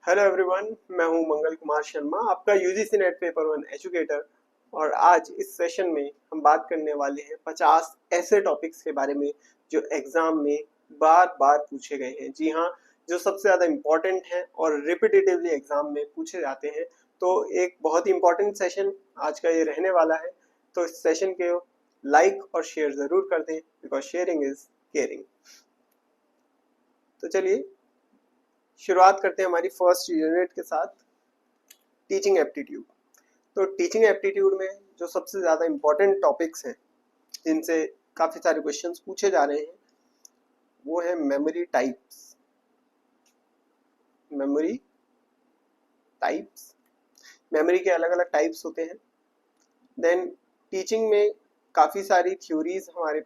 Hello everyone, मैं हूं मंगल कुमार शर्मा, आपका UGC net paper one educator. और आज इस सेशन में हम बात करने वाले हैं 50 ऐसे टॉपिक्स के बारे में जो एग्जाम में बार बार पूछे गए हैं। जी हाँ, जो सबसे ज़्यादा इम्पोर्टेंट हैं और रिपीटेटिवली एग्जाम में पूछे जाते हैं। तो एक बहुत ही इम्पोर्टेंट सेशन आज का ये रहने वाला है। तो इस सेशन के लाइक और शेयर ज़रूर कर दें, बिकॉज शेयरिंग इज़ केयरिंग। तो चलिए शुरुआत करते हैं हमारी फर्स्ट यूनिट के साथ, टीचिंग एप्टीट्यूड। तो टीचिंग एप्टीट्यूड में जो सबसे ज़्यादा इम्पोर्टेंट टॉपिक्स हैं जिनसे काफ़ी सारे क्वेश्चंस पूछे जा रहे हैं वो है memory types. Memory types, memory के अलग अलग टाइप्स होते हैं। देन टीचिंग में काफ़ी सारी थ्योरीज हमारे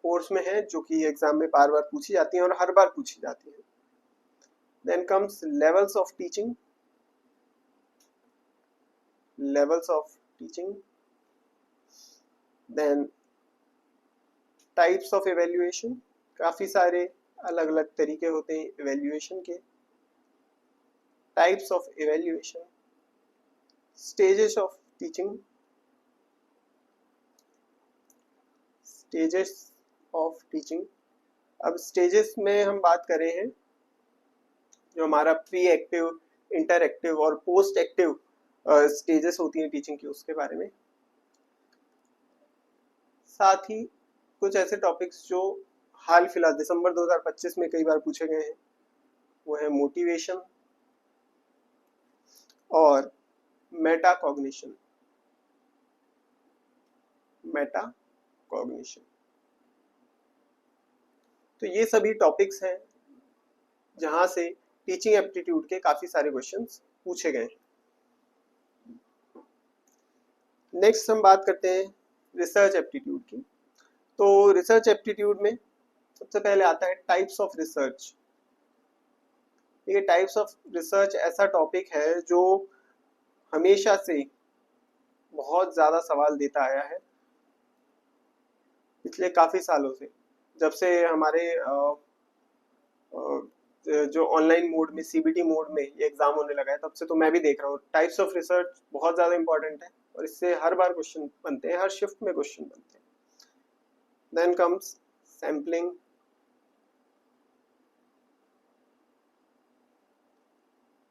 कोर्स में है जो कि एग्जाम में बार बार पूछी जाती हैं और हर बार पूछी जाती है। Then comes levels of teaching, levels of teaching. Then types of evaluation, काफ़ी सारे अलग अलग तरीके होते हैं एवेल्युएशन के। Types of evaluation, stages of teaching, stages of teaching. अब स्टेजेस में हम बात कर रहे हैं जो हमारा प्री एक्टिव, इंटर एक्टिव और पोस्ट एक्टिव स्टेजेस होती हैं टीचिंग की, उसके बारे में। साथ ही कुछ ऐसे टॉपिक्स जो हाल फिलहाल दिसंबर 2025 में कई बार पूछे गए हैं वो है मोटिवेशन और मेटा कॉग्निशन। मेटा कॉग्निशन, तो ये सभी टॉपिक्स हैं जहां से टीचिंग एप्टीट्यूड के काफी सारे क्वेश्चंस पूछे गए। नेक्स्ट हम बात करते हैं रिसर्च एप्टीट्यूड की। तो रिसर्च एप्टीट्यूड में सबसे पहले आता है टाइप्स ऑफ रिसर्च। ये टाइप्स ऑफ रिसर्च ऐसा टॉपिक है जो हमेशा से बहुत ज़्यादा सवाल देता आया है पिछले काफ़ी सालों से। जब से हमारे जो ऑनलाइन मोड में, सीबीटी मोड में ये एग्जाम होने लगा है, तब से तो मैं भी देख रहा हूँ टाइप्स ऑफ रिसर्च बहुत ज़्यादा इंपॉर्टेंट है और इससे हर बार क्वेश्चन बनते हैं, हर शिफ्ट में क्वेश्चन बनते हैं। Then comes sampling,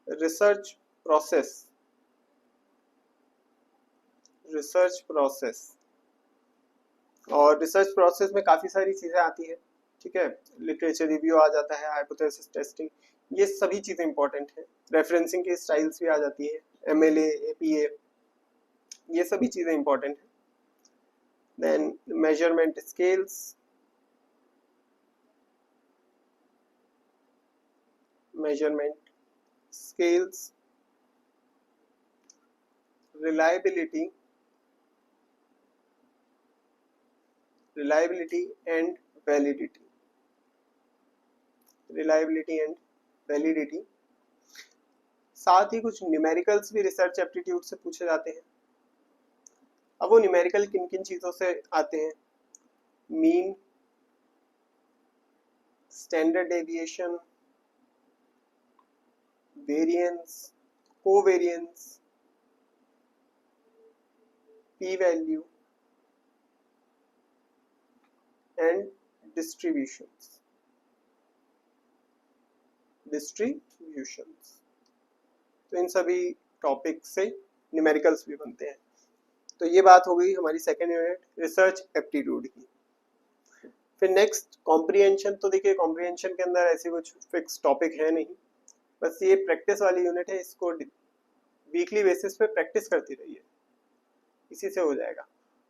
research process, research process. और रिसर्च प्रोसेस में काफ़ी सारी चीज़ें आती हैं, ठीक है। लिटरेचर रिव्यू आ जाता है, हाइपोथेसिस टेस्टिंग, ये सभी चीज़ें इंपॉर्टेंट हैं। रेफरेंसिंग की स्टाइल्स भी आ जाती है, एमएलए, एपीए, ये सभी चीज़ें इंपॉर्टेंट हैं। Then measurement scales, measurement scales, reliability, reliability and validity, reliability and validity. साथ ही कुछ न्यूमेरिकल्स भी रिसर्च एप्टीट्यूड से पूछे जाते हैं। अब वो न्यूमेरिकल किन किन चीज़ों से आते हैं? Mean, standard deviation, variance, covariance, P value and distributions, distributions. तो इन सभी टॉपिक से न्यूमेरिकल्स भी बनते हैं। तो ये बात हो गई हमारी सेकेंड यूनिट रिसर्च एप्टीट्यूड की। फिर नेक्स्ट कॉम्प्रिहेंशन। तो देखिए, कॉम्प्रिहेंशन के अंदर ऐसी कुछ फिक्स टॉपिक है नहीं, बस ये प्रैक्टिस वाली यूनिट है। इसको वीकली बेसिस पे प्रैक्टिस करती रहिए, इसी से हो जाएगा।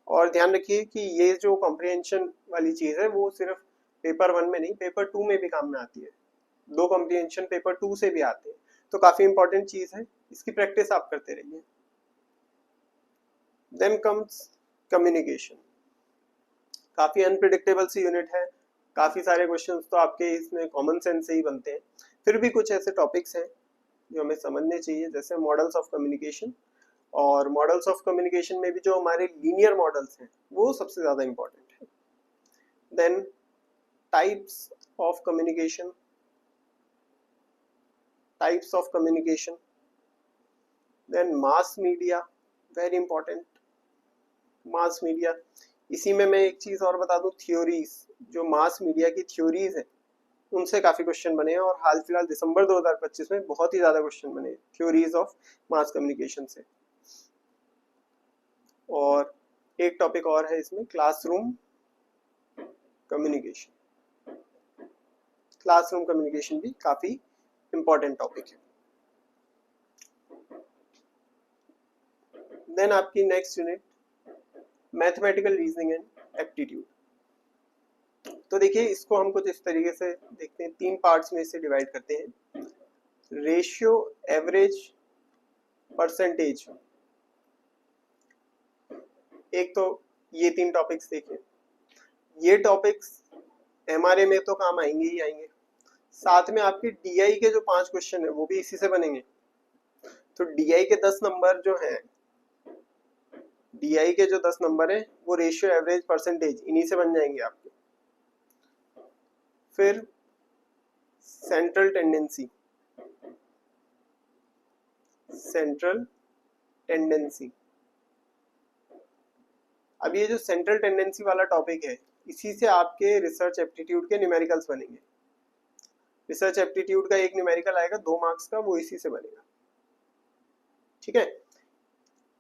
और ध्यान रखिए कि ये जो कॉम्प्रिहेंशन वाली चीज़ है वो सिर्फ पेपर वन में नहीं, पेपर टू में भी काम में आती है। 2 कॉम्प्रिहेंशन पेपर टू से भी आते हैं, तो काफ़ी इंपॉर्टेंट चीज़ है, इसकी प्रैक्टिस आप करते रहिए। Then comes communication. काफ़ी अनप्रिडिक्टेबल सी यूनिट है, काफ़ी सारे क्वेश्चंस तो आपके इसमें कॉमन सेंस से ही बनते हैं। फिर भी कुछ ऐसे टॉपिक्स हैं जो हमें समझने चाहिए, जैसे मॉडल्स ऑफ कम्युनिकेशन। और मॉडल्स ऑफ कम्युनिकेशन में भी जो हमारे लीनियर मॉडल्स हैं वो सबसे ज़्यादा इंपॉर्टेंट है। Then types of communication, types of communication, then mass media, very important mass media. इसी में मैं एक चीज और बता दूं, थ्योरीज, जो मास मीडिया की थ्योरीज है उनसे काफी क्वेश्चन बने हैं और हाल फिलहाल दिसंबर 2025 में बहुत ही ज्यादा क्वेश्चन बने थ्योरीज ऑफ मास कम्युनिकेशन से। और एक टॉपिक और है इसमें, क्लासरूम कम्युनिकेशन। क्लासरूम कम्युनिकेशन भी काफी इंपॉर्टेंट टॉपिक है। देन आपकी next unit mathematical reasoning and aptitude. तो देखिए इसको हम कुछ इस तरीके से देखते हैं, 3 पार्ट्स में इसे डिवाइड करते हैं, रेशियो, एवरेज, परसेंटेज। एक तो ये 3 टॉपिक्स देखें, ये टॉपिक्स एमआरए में तो काम आएंगे ही आएंगे, साथ में आपके डीआई के जो 5 क्वेश्चन है वो भी इसी से बनेंगे। तो डीआई के 10 नंबर जो हैं, डीआई के जो 10 नंबर है वो रेशियो, एवरेज, परसेंटेज इन्हीं से बन जाएंगे आपके। फिर सेंट्रल टेंडेंसी, सेंट्रल टेंडेंसी। अब ये जो सेंट्रल टेंडेंसी वाला टॉपिक है, इसी से आपके रिसर्च एप्टीट्यूड के न्यूमेरिकल्स बनेंगे। रिसर्च एप्टीट्यूड का एक न्यूमेरिकल आएगा 2 मार्क्स का, वो इसी से बनेगा, ठीक है।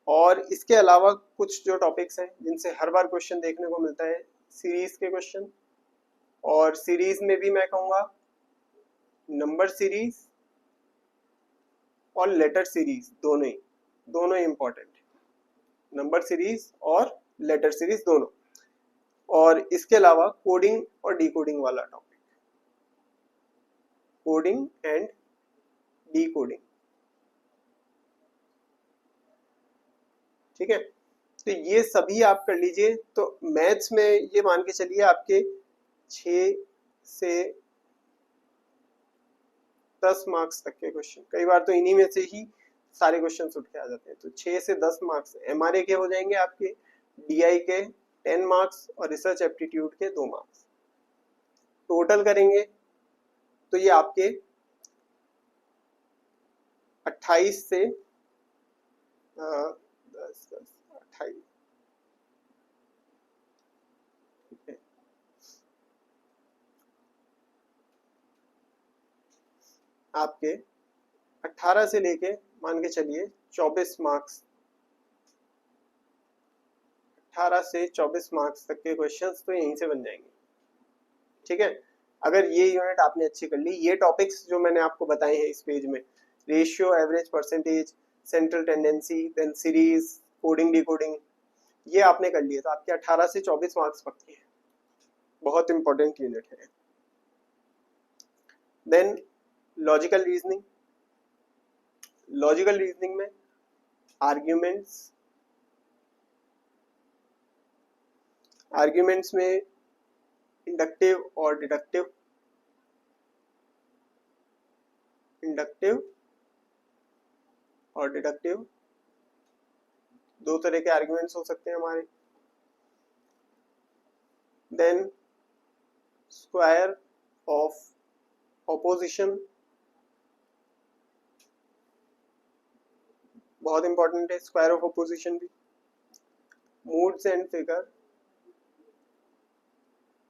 और इसके अलावा कुछ जो टॉपिक्स हैं जिनसे हर बार क्वेश्चन देखने को मिलता है, सीरीज के क्वेश्चन, और सीरीज में भी मैं कहूँगा नंबर सीरीज और लेटर सीरीज, दोनों ही इंपॉर्टेंट है, नंबर सीरीज और लेटर सीरीज दोनों। और इसके अलावा कोडिंग और डिकोडिंग वाला टॉपिक, कोडिंग एंड डिकोडिंग, ठीक है। तो ये सभी आप कर लीजिए। तो मैथ्स में ये मान के चलिए आपके 6 से 10 मार्क्स तक के क्वेश्चन, कई बार तो इन्हीं में से ही सारे क्वेश्चन उठ के आ जाते हैं। तो 6 से 10 मार्क्स एमआरए के हो जाएंगे आपके, डीआई के 10 मार्क्स और रिसर्च एप्टीट्यूड के 2 मार्क्स। टोटल करेंगे तो ये आपके 28 से 10 28, ठीक है, आपके 18 से लेके मान के चलिए 24 मार्क्स, 18 से 24 मार्क्स तक के क्वेश्चंस तो यहीं से बन जाएंगे, ठीक है। अगर ये यूनिट आपने अच्छी कर ली, ये टॉपिक्स जो मैंने आपको बताए हैं इस पेज में, ratio, average, percentage, central tendency, then series, coding decoding, ये आपने कर लिए तो आपके 18 से 24 मार्क्स पक्के हैं, बहुत इंपॉर्टेंट यूनिट है। Then logical reasoning, logical reasoning में आर्ग्यूमेंट्स, आर्ग्यूमेंट्स में इंडक्टिव और डिडक्टिव, इंडक्टिव और डिडक्टिव दो तरह के आर्ग्यूमेंट्स हो सकते हैं हमारे। देन स्क्वायर ऑफ ऑपोजिशन, बहुत इंपॉर्टेंट है स्क्वायर ऑफ ऑपोजिशन भी। Moods and figure,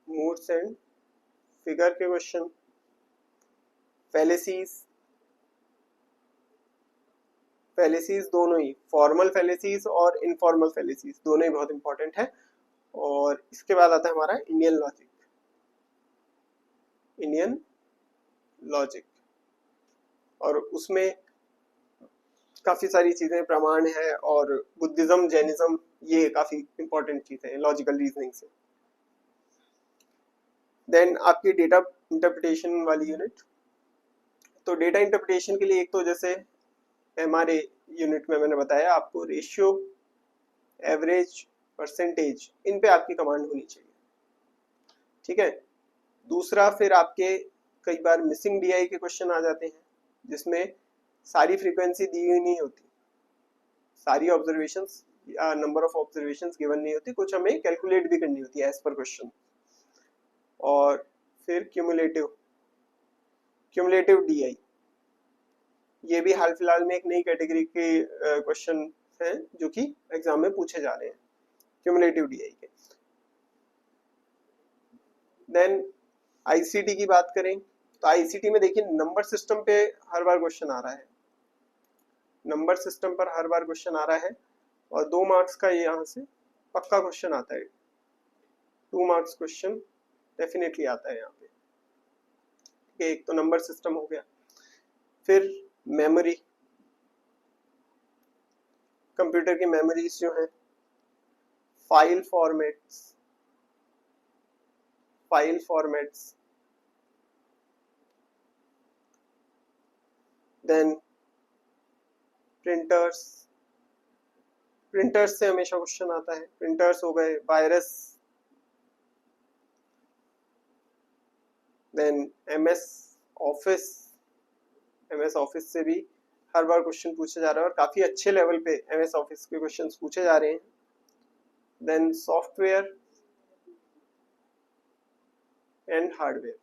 moods and figure के क्वेश्चन। फैलेसीज, फैलेसीज दोनों ही, फॉर्मल फैलेसीज और इनफॉर्मल फैलेसीज दोनों ही बहुत इंपॉर्टेंट है। और इसके बाद आता है हमारा इंडियन लॉजिक, इंडियन लॉजिक, और उसमें काफी सारी चीजें, प्रमाण है और बुद्धिज्म, जैनिज्म, ये काफी इंपॉर्टेंट चीजें हैं लॉजिकल रीजनिंग से। देन आपकी डेटा इंटरप्रिटेशन वाली यूनिट, तो डेटा इंटरप्रिटेशन के लिए एक तो जैसे हमारे यूनिट में मैंने बताया आपको रेशियो, एवरेज, परसेंटेज, इन पे आपकी कमांड होनी चाहिए, ठीक है। दूसरा फिर आपके कई बार मिसिंग डीआई के क्वेश्चन आ जाते हैं जिसमें सारी फ्रीक्वेंसी दी हुई नहीं होती, सारी ऑब्जर्वेशंस या नंबर ऑफ ऑब्जर्वेशंस गिवन नहीं होती, कुछ हमें कैलकुलेट भी करनी होती है एज पर क्वेश्चन। और फिर क्यूमुलेटिव, क्यूमुलेटिव डीआई, ये भी हाल फिलहाल में एक नई कैटेगरी के क्वेश्चन हैं जो कि एग्जाम में पूछे जा रहे हैं क्यूमुलेटिव डीआई के। देन आईसीटी की बात करें तो आईसीटी में देखिए नंबर सिस्टम पे हर बार क्वेश्चन आ रहा है, नंबर सिस्टम पर हर बार क्वेश्चन आ रहा है और 2 मार्क्स का ये यहाँ से पक्का क्वेश्चन आता है, 2 मार्क्स क्वेश्चन डेफिनेटली आता है यहाँ पे। ठीक है, एक तो नंबर सिस्टम हो गया। फिर मेमोरी, कंप्यूटर की मेमोरीज जो है, फाइल फॉर्मेट्स, देन प्रिंटर्स से हमेशा क्वेश्चन आता है, प्रिंटर्स हो गए, वायरस, देन एमएस ऑफिस से भी हर बार क्वेश्चन पूछे जा रहा है और काफी अच्छे लेवल पे एमएस ऑफिस के क्वेश्चंस पूछे जा रहे हैं। देन सॉफ्टवेयर एंड हार्डवेयर,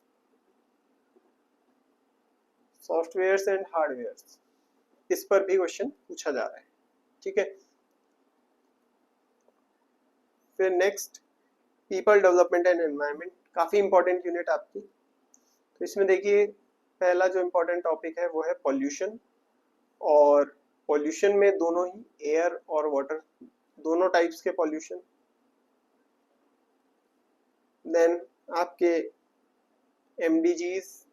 इस पर भी क्वेश्चन पूछा जा रहा है। ठीक है, फिर next people development and environment, काफी इंपॉर्टेंट यूनिट आपकी। तो इसमें देखिए पहला जो इम्पोर्टेंट टॉपिक है वो है पॉल्यूशन, और पॉल्यूशन में दोनों ही एयर और वाटर, दोनों टाइप्स के पॉल्यूशन। देन आपके एमडीजीज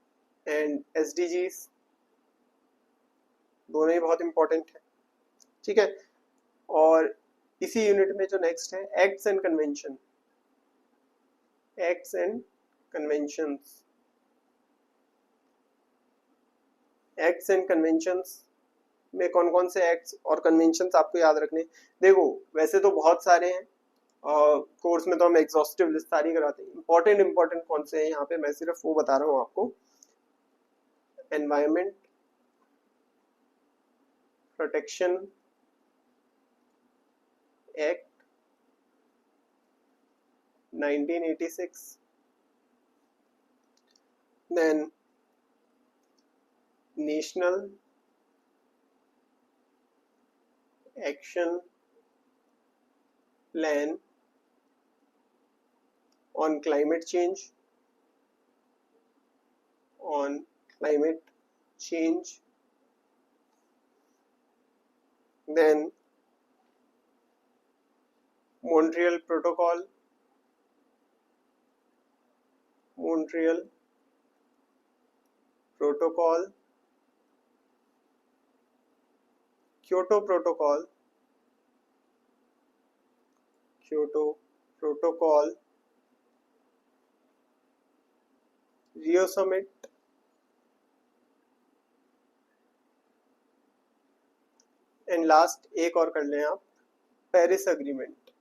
एंड एसडीजीज, दोनों ही बहुत इंपॉर्टेंट है। ठीक है, और इसी यूनिट में जो नेक्स्ट है एक्ट्स एंड कन्वेंशंस में कौन कौन से एक्ट्स और कन्वेंशंस आपको याद रखने। देखो वैसे तो बहुत सारे हैं, कोर्स में तो हम एग्जॉस्टिव लिस्ट सारी कराते हैं, इंपॉर्टेंट कौन से हैं यहाँ पे मैं सिर्फ वो बता रहा हूँ आपको। Environment protection act 1986, then national action plan on climate change, then Montreal Protocol, Kyoto Protocol, Rio Summit, and last एक और कर लें आप, पेरिस अग्रीमेंट।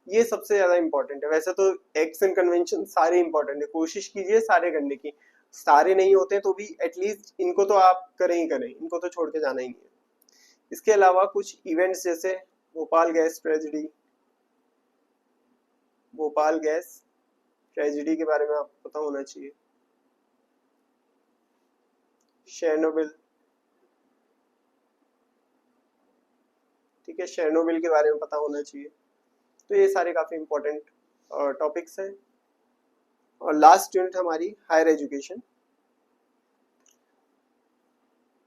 ये सबसे ज्यादा इंपॉर्टेंट है। वैसे तो एक्ट्स एंड कन्वेंशन सारे इंपॉर्टेंट है, कोशिश कीजिए सारे करने की, सारे नहीं होते तो भी एटलीस्ट इनको तो आप करें ही करें, इनको तो छोड़ के जाना ही नहीं है। इसके अलावा कुछ इवेंट्स जैसे भोपाल गैस ट्रेजिडी के बारे में आपको पता होना चाहिए, शेरनोबिल, ठीक है, शेरनोबिल के बारे में पता होना चाहिए। तो ये सारे काफी इंपॉर्टेंट टॉपिक्स हैं। और लास्ट यूनिट हमारी हायर एजुकेशन,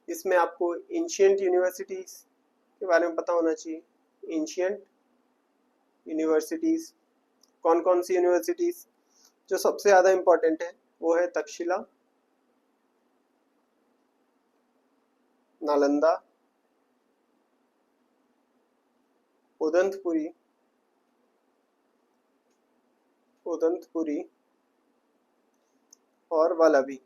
इसमें आपको एंशिएंट यूनिवर्सिटीज के बारे में पता होना चाहिए। एंशिएंट यूनिवर्सिटीज, कौन कौन सी यूनिवर्सिटीज, जो सबसे ज्यादा इंपॉर्टेंट है वो है तक्षशिला, नालंदा, उदंतपुरी और वल्लभी,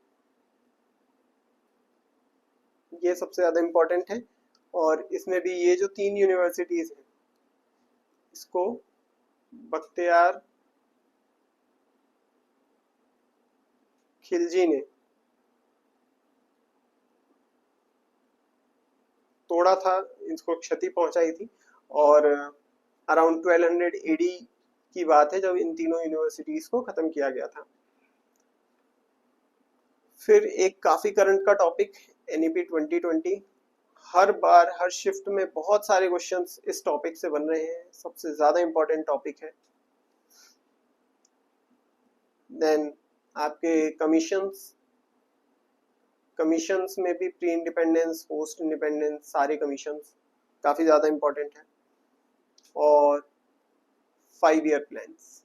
ये सबसे ज्यादा इंपॉर्टेंट है। और इसमें भी ये जो 3 यूनिवर्सिटीज हैं, इसको बख्तियार खिलजी ने तोड़ा था, इसको क्षति पहुंचाई थी, और अराउंड 1200 एडी की बात है जब इन तीनों यूनिवर्सिटीज को खत्म किया गया था। फिर एक काफ़ी करंट का टॉपिक NEP 2020। हर बार हर शिफ्ट में बहुत सारे क्वेश्चंस इस टॉपिक से बन रहे हैं, सबसे ज़्यादा इम्पोर्टेंट टॉपिक है। देन आपके कमीशंस में भी प्री इंडिपेंडेंस, पोस्ट इंडिपेंडेंस, सारे कमीशंस काफ़ी ज़्यादा इम्पोर्टेंट है। और 5 ईयर प्लान्स,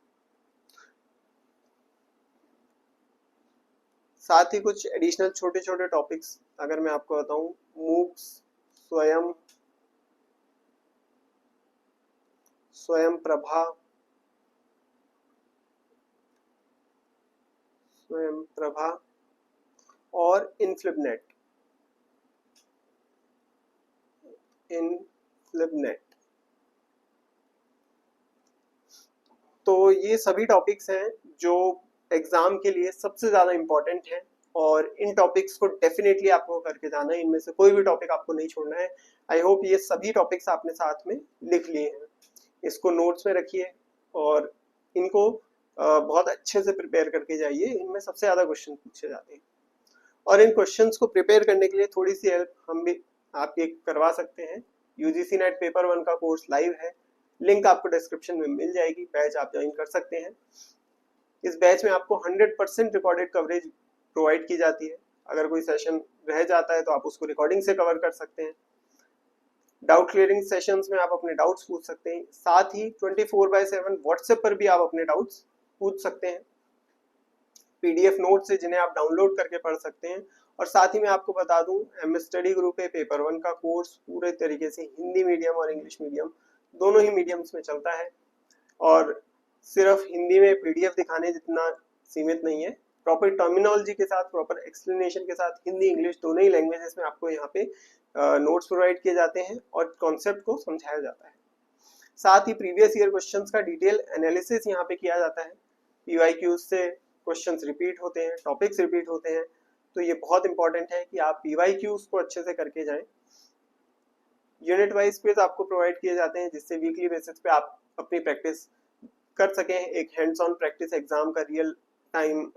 साथ ही कुछ एडिशनल छोटे छोटे टॉपिक्स अगर मैं आपको बताऊं, मूक्स, स्वयं प्रभा और इनफ्लिपनेट। तो ये सभी टॉपिक्स हैं जो एग्जाम के लिए सबसे ज़्यादा इम्पोर्टेंट हैं, और इन टॉपिक्स को डेफिनेटली आपको करके जाना है। इनमें से कोई भी टॉपिक आपको नहीं छोड़ना है। आई होप ये सभी टॉपिक्स आपने साथ में लिख लिए हैं। इसको नोट्स में रखिए और इनको बहुत अच्छे से प्रिपेयर करके जाइए। इनमें सबसे ज़्यादा क्वेश्चन पूछे जाते हैं, और इन क्वेश्चंस को प्रिपेयर करने के लिए थोड़ी सी हेल्प हम भी आपके करवा सकते हैं। UGC नेट पेपर 1 का कोर्स लाइव है, लिंक आपको डिस्क्रिप्शन में मिल जाएगी। बैच आप ज्वाइन कर सकते हैं। इस बैच में आपको 100% रिकॉर्डेड कवरेज प्रोवाइड की जाती है। अगर कोई सेशन रह जाता है तो आप उसको रिकॉर्डिंग से कवर कर सकते हैं। डाउट क्लियरिंग सेशंस में आप अपने डाउट्स पूछ सकते हैं। साथ ही 24/7 व्हाट्सएप पर भी आप अपने डाउट्स पूछ सकते हैं। PDF नोट्स है जिन्हें आप डाउनलोड करके पढ़ सकते हैं। और साथ ही मैं आपको बता दूं, MS स्टडी ग्रुप पे पेपर 1 का कोर्स पूरे तरीके से हिंदी मीडियम और इंग्लिश मीडियम दोनों ही मीडियम्स में चलता है, और सिर्फ हिंदी में PDF दिखाने जितना सीमित नहीं है। प्रॉपर टर्मिनोलॉजी के साथ, प्रॉपर एक्सप्लेनेशन के साथ हिंदी इंग्लिश दोनों ही लैंग्वेजेस में आपको यहाँ पे नोट्स प्रोवाइड किए जाते हैं और कॉन्सेप्ट को समझाया जाता है। साथ ही प्रीवियस ईयर क्वेश्चंस का डिटेल एनालिसिस यहाँ पे किया जाता है। PYQs से क्वेश्चंस रिपीट होते हैं, टॉपिक्स रिपीट होते हैं, तो ये बहुत इंपॉर्टेंट है कि आप PYQs को अच्छे से करके जाएं। यूनिट वाइज क्विज आपको प्रोवाइड किए जाते हैं जिससे वीकली बेसिस पे आप अपनी प्रैक्टिस कर सकें। एक हैंड्स ऑन प्रैक्टिस एग्जाम का रियल टाइम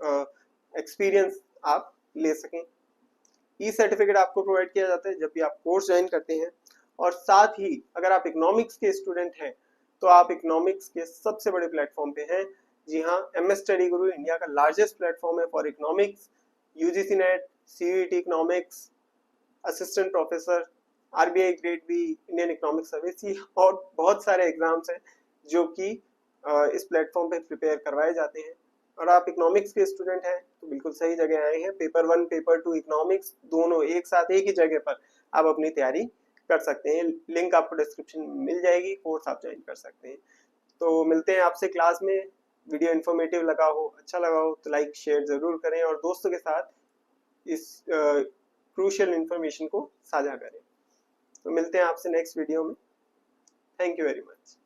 एक्सपीरियंस आप ले सकें। सर्टिफिकेट आपको प्रोवाइड किया जाता है जब भी आप कोर्स ज्वाइन करते हैं। और साथ ही अगर आप इकोनॉमिक्स के स्टूडेंट हैं तो आप इकोनॉमिक्स के सबसे बड़े प्लेटफॉर्म पे हैं। जी हाँ, MS स्टडी गुरु इंडिया का लार्जेस्ट प्लेटफॉर्म है for economics. UGC NET, CET economics, assistant professor, RBI grade B, Indian economic service और बहुत सारे एग्जाम्स हैं जो कि इस प्लेटफॉर्म पे प्रिपेयर करवाए जाते हैं। और आप इकोनॉमिक्स के स्टूडेंट हैं तो बिल्कुल सही जगह आए हैं। पेपर 1, पेपर 2 इकोनॉमिक्स दोनों एक साथ एक ही जगह पर आप अपनी तैयारी कर सकते हैं। लिंक आपको डिस्क्रिप्शन में मिल जाएगी, कोर्स आप ज्वाइन कर सकते हैं। तो मिलते हैं आपसे क्लास में। वीडियो इन्फॉर्मेटिव लगा हो, अच्छा लगा हो तो लाइक शेयर जरूर करें और दोस्तों के साथ इस क्रूशियल इन्फॉर्मेशन को साझा करें। तो मिलते हैं आपसे नेक्स्ट वीडियो में। Thank you very much.